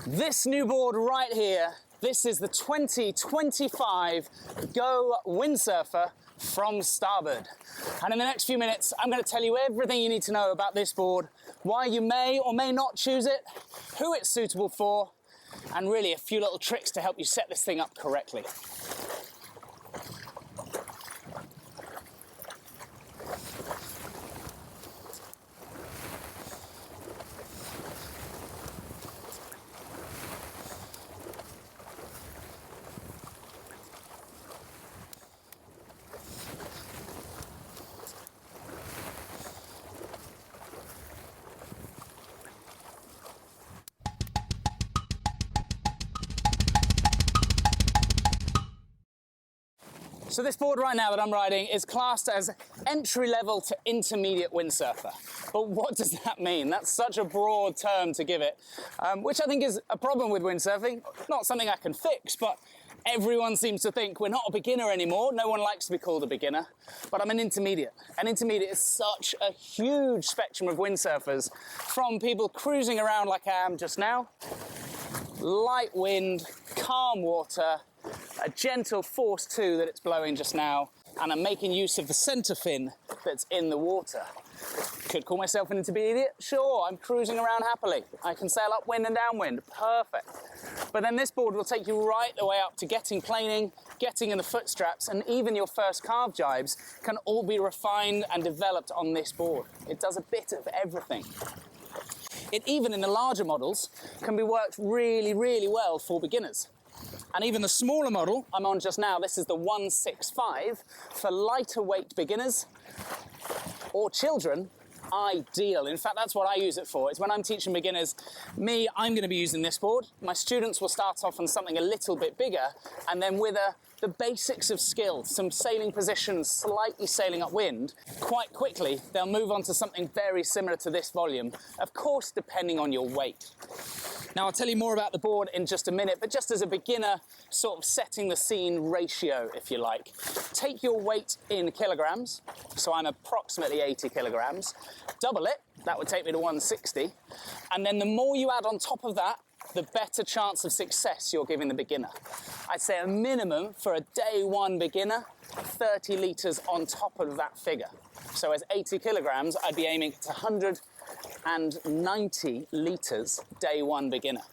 This new board right here, this is the 2025 Go Windsurfer from Starboard. And in the next few minutes, I'm going to tell you everything you need to know about this board, why you may or may not choose it, who it's suitable for, and really a few little tricks to help you set this thing up correctly. So this board right now that I'm riding is classed as entry-level to intermediate windsurfer. But what does that mean? That's such a broad term to give it, which I think is a problem with windsurfing. Not something I can fix, but everyone seems to think we're not a beginner anymore. No one likes to be called a beginner, but I'm an intermediate. An intermediate is such a huge spectrum of windsurfers, from people cruising around like I am just now, light wind, calm water, a gentle force too that it's blowing just now, and I'm making use of the center fin that's in the water. Could call myself an intermediate? Sure, I'm cruising around happily. I can sail upwind and downwind, perfect. But then this board will take you right the way up to getting planing, getting in the foot straps, and even your first carve jibes can all be refined and developed on this board. It does a bit of everything. It, even in the larger models, can be worked really, really well for beginners. And even the smaller model I'm on just now, this is the 165, for lighter weight beginners or children, ideal. In fact, that's what I use it for. It's when I'm teaching beginners, I'm going to be using this board. My students will start off on something a little bit bigger, and then with the basics of skill, some sailing positions, slightly sailing upwind, quite quickly they'll move on to something very similar to this volume, of course depending on your weight. Now I'll tell you more about the board in just a minute, but just as a beginner, sort of setting the scene ratio, if you like. Take your weight in kilograms, so I'm approximately 80 kilograms, double it, that would take me to 160, and then the more you add on top of that, the better chance of success you're giving the beginner. I'd say a minimum for a day one beginner, 30 litres on top of that figure. So as 80 kilograms, I'd be aiming at 190 litres day one beginner.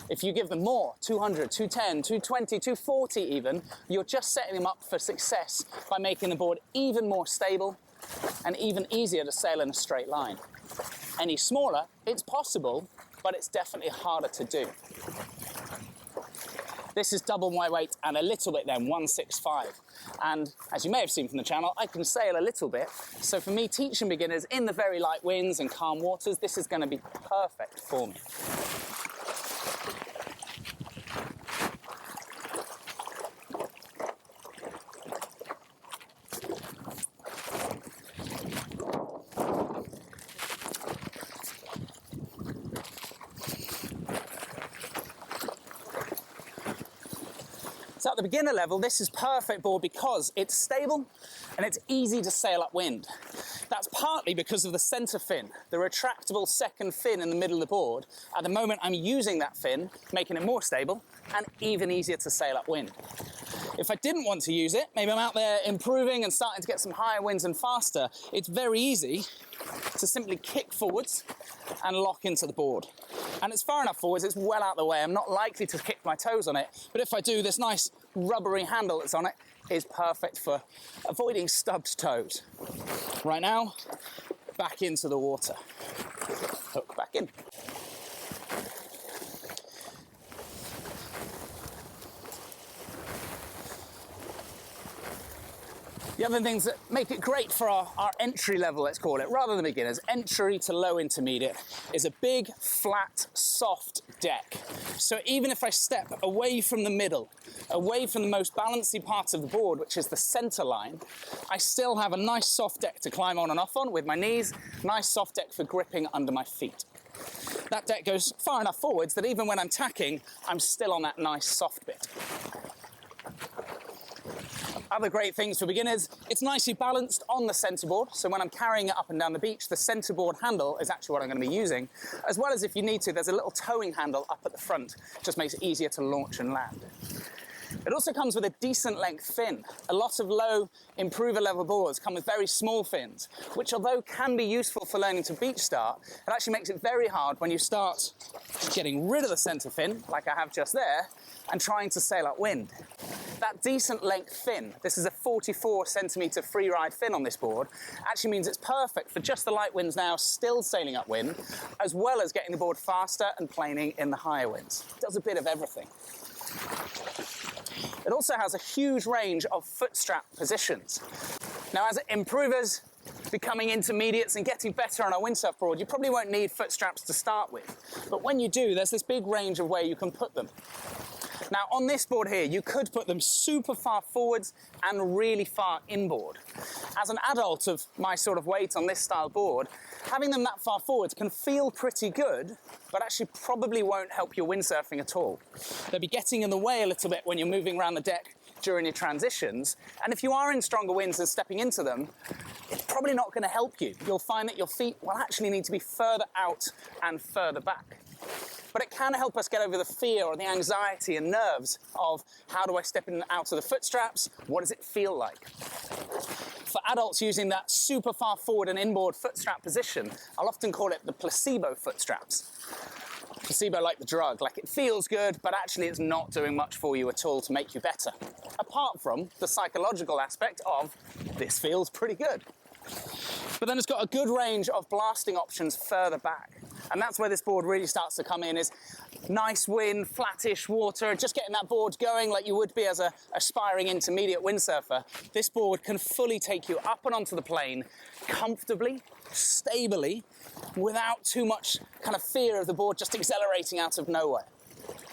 If you give them more, 200, 210, 220, 240 even, you're just setting them up for success by making the board even more stable and even easier to sail in a straight line. Any smaller, it's possible, but it's definitely harder to do. This is double my weight and a little bit then, 165. And as you may have seen from the channel, I can sail a little bit. So for me, teaching beginners in the very light winds and calm waters, this is going to be perfect for me. So at the beginner level, this is perfect board because it's stable and it's easy to sail upwind. That's partly because of the center fin, the retractable second fin in the middle of the board. At the moment, I'm using that fin, making it more stable and even easier to sail upwind. If I didn't want to use it, maybe I'm out there improving and starting to get some higher winds and faster, it's very easy to simply kick forwards and lock into the board. And it's far enough forwards, it's well out the way. I'm not likely to kick my toes on it, but if I do, this nice rubbery handle that's on it is perfect for avoiding stubbed toes. Right now, back into the water. Hook back in. The other things that make it great for our entry level, let's call it, rather than beginners, entry to low intermediate, is a big, flat, soft deck. So even if I step away from the middle, away from the most balancy part of the board, which is the center line, I still have a nice soft deck to climb on and off on with my knees, nice soft deck for gripping under my feet. That deck goes far enough forwards that even when I'm tacking, I'm still on that nice soft bit. Other great things for beginners, it's nicely balanced on the centerboard, so when I'm carrying it up and down the beach, the centerboard handle is actually what I'm going to be using, as well as if you need to, there's a little towing handle up at the front, just makes it easier to launch and land. It also comes with a decent length fin. A lot of low improver level boards come with very small fins, which although can be useful for learning to beach start, it actually makes it very hard when you start getting rid of the center fin, like I have just there, and trying to sail upwind. That decent length fin, this is a 44 centimeter free ride fin on this board, actually means it's perfect for just the light winds now, still sailing upwind, as well as getting the board faster and planing in the higher winds. It does a bit of everything. It also has a huge range of foot strap positions. Now, as improvers, becoming intermediates and getting better on a windsurf board, you probably won't need foot straps to start with. But when you do, there's this big range of where you can put them. Now, on this board here, you could put them super far forwards and really far inboard. As an adult of my sort of weight on this style board, having them that far forwards can feel pretty good, but actually probably won't help your windsurfing at all. They'll be getting in the way a little bit when you're moving around the deck during your transitions, and if you are in stronger winds and stepping into them, it's probably not going to help you. You'll find that your feet will actually need to be further out and further back. But it can help us get over the fear or the anxiety and nerves of how do I step in and out of the foot straps? What does it feel like? For adults using that super far forward and inboard foot strap position, I'll often call it the placebo foot straps. Placebo like the drug, like it feels good, but actually it's not doing much for you at all to make you better. Apart from the psychological aspect of this feels pretty good. But then it's got a good range of blasting options further back. And that's where this board really starts to come in, is nice wind, flattish water, just getting that board going like you would be as an aspiring intermediate windsurfer. This board can fully take you up and onto the plane comfortably, stably, without too much kind of fear of the board just accelerating out of nowhere.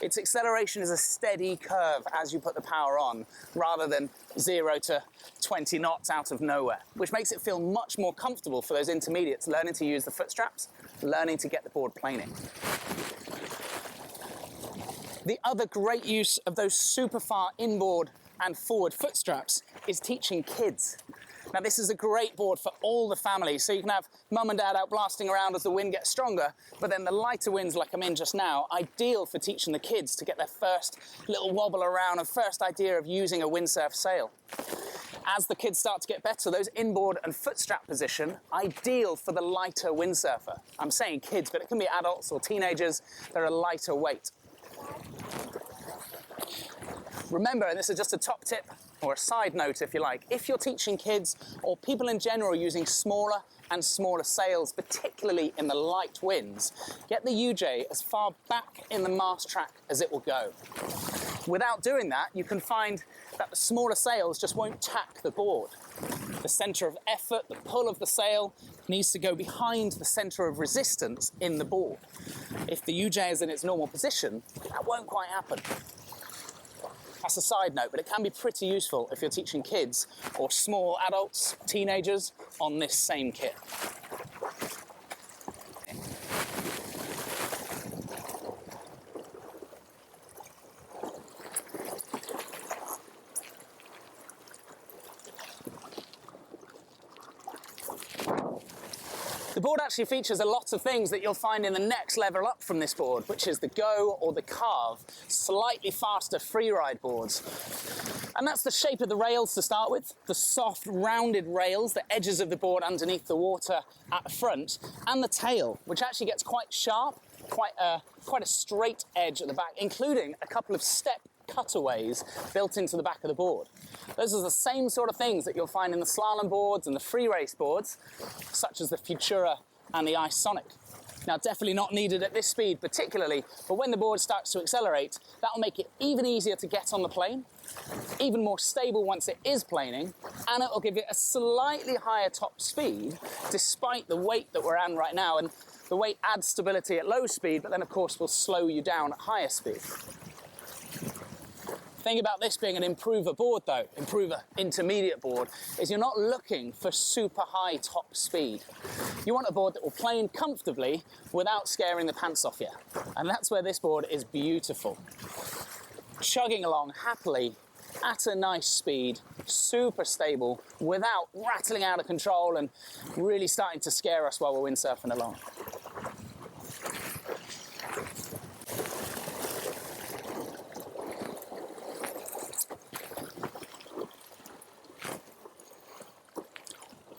Its acceleration is a steady curve as you put the power on, rather than 0 to 20 knots out of nowhere, which makes it feel much more comfortable for those intermediates learning to use the foot straps, learning to get the board planing. The other great use of those super far inboard and forward foot straps is teaching kids. Now, this is a great board for all the family, so you can have mum and dad out blasting around as the wind gets stronger, but then the lighter winds like I'm in just now, ideal for teaching the kids to get their first little wobble around and first idea of using a windsurf sail. As the kids start to get better, those inboard and foot strap position, ideal for the lighter windsurfer. I'm saying kids, but it can be adults or teenagers that are lighter weight. Remember, and this is just a top tip, or a side note if you like, if you're teaching kids or people in general using smaller and smaller sails, particularly in the light winds, get the UJ as far back in the mast track as it will go. Without doing that, you can find that the smaller sails just won't tack the board. The centre of effort, the pull of the sail, needs to go behind the centre of resistance in the board. If the UJ is in its normal position, that won't quite happen. That's a side note, but it can be pretty useful if you're teaching kids or small adults, teenagers, on this same kit. The board actually features a lot of things that you'll find in the next level up from this board, which is the Go or the Carve, slightly faster freeride boards. And that's the shape of the rails to start with, the soft rounded rails, the edges of the board underneath the water at the front, and the tail, which actually gets quite sharp, quite a straight edge at the back, including a couple of step cutaways built into the back of the board. Those are the same sort of things that you'll find in the slalom boards and the free race boards, such as the Futura and the Ice Sonic. Now, definitely not needed at this speed particularly, but when the board starts to accelerate, that'll make it even easier to get on the plane, even more stable once it is planing, and it'll give it a slightly higher top speed, despite the weight that we're on right now. And the weight adds stability at low speed, but then of course will slow you down at higher speed. The thing about this being an improver board though, improver intermediate board, is you're not looking for super high top speed. You want a board that will plane comfortably without scaring the pants off you. And that's where this board is beautiful. Chugging along happily at a nice speed, super stable, without rattling out of control and really starting to scare us while we're windsurfing along.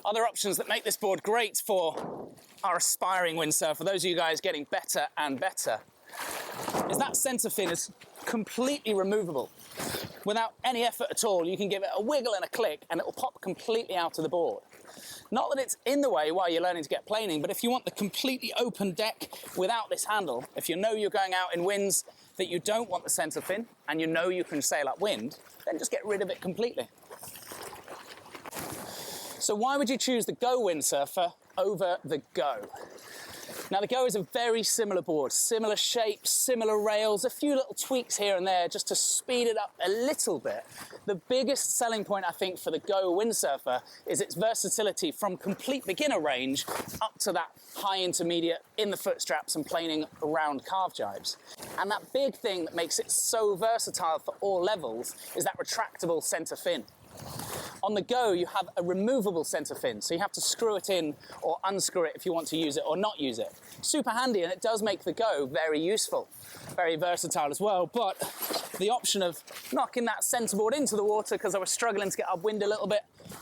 Other options that make this board great for our aspiring windsurfer, those of you guys getting better and better, is that centre fin is completely removable. Without any effort at all, you can give it a wiggle and a click and it will pop completely out of the board. Not that it's in the way while you're learning to get planing, but if you want the completely open deck without this handle, if you know you're going out in winds that you don't want the centre fin and you know you can sail upwind, then just get rid of it completely. So why would you choose the Go Windsurfer over the Go? Now the Go is a very similar board, similar shapes, similar rails, a few little tweaks here and there just to speed it up a little bit. The biggest selling point I think for the Go Windsurfer is its versatility from complete beginner range up to that high intermediate in the foot straps and planing around calf jibes. And that big thing that makes it so versatile for all levels is that retractable centre fin. On the Go, you have a removable centre fin, so you have to screw it in or unscrew it if you want to use it or not use it. Super handy, and it does make the Go very useful, very versatile as well, but the option of knocking that centreboard into the water because I was struggling to get upwind a little bit,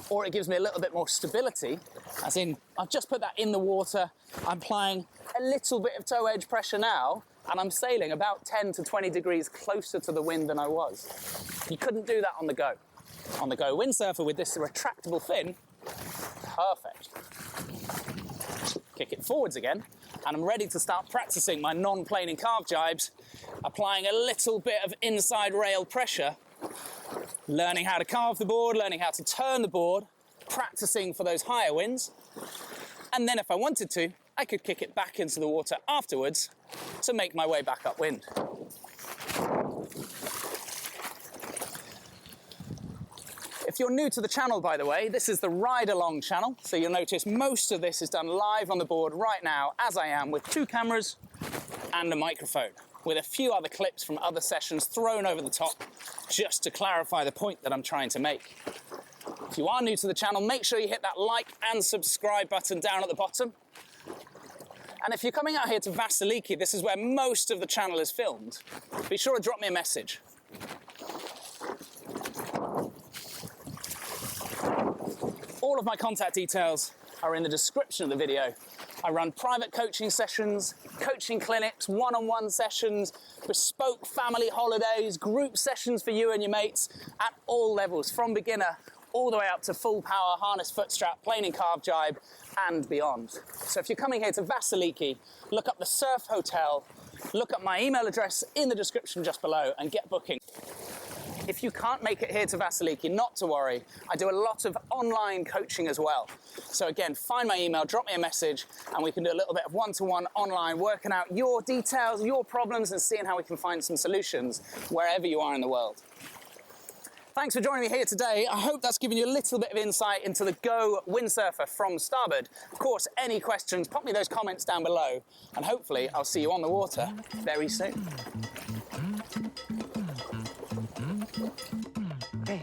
or it gives me a little bit more stability, as in, I've just put that in the water, I'm applying a little bit of toe edge pressure now, and I'm sailing about 10 to 20 degrees closer to the wind than I was. You couldn't do that on the Go. On the Go Windsurfer with this retractable fin, perfect. Kick it forwards again, and I'm ready to start practicing my non-planing calf jibes, applying a little bit of inside rail pressure, learning how to carve the board, learning how to turn the board, practicing for those higher winds, and then if I wanted to, I could kick it back into the water afterwards to make my way back upwind. If you're new to the channel, by the way, this is the Ridealong channel, so you'll notice most of this is done live on the board right now, as I am, with 2 cameras and a microphone, with a few other clips from other sessions thrown over the top, just to clarify the point that I'm trying to make. If you are new to the channel, make sure you hit that like and subscribe button down at the bottom. And if you're coming out here to Vassiliki, this is where most of the channel is filmed, be sure to drop me a message. All of my contact details are in the description of the video. I run private coaching sessions, coaching clinics, one-on-one sessions, bespoke family holidays, group sessions for you and your mates at all levels, from beginner all the way up to full power, harness, foot strap, planing calf jibe and beyond. So if you're coming here to Vassiliki, look up the Surf Hotel, look up my email address in the description just below and get booking. If you can't make it here to Vassiliki, not to worry. I do a lot of online coaching as well. So again, find my email, drop me a message, and we can do a little bit of one-to-one online, working out your details, your problems, and seeing how we can find some solutions wherever you are in the world. Thanks for joining me here today. I hope that's given you a little bit of insight into the Go Windsurfer from Starboard. Of course, any questions, pop me those comments down below, and hopefully I'll see you on the water very soon. Hey.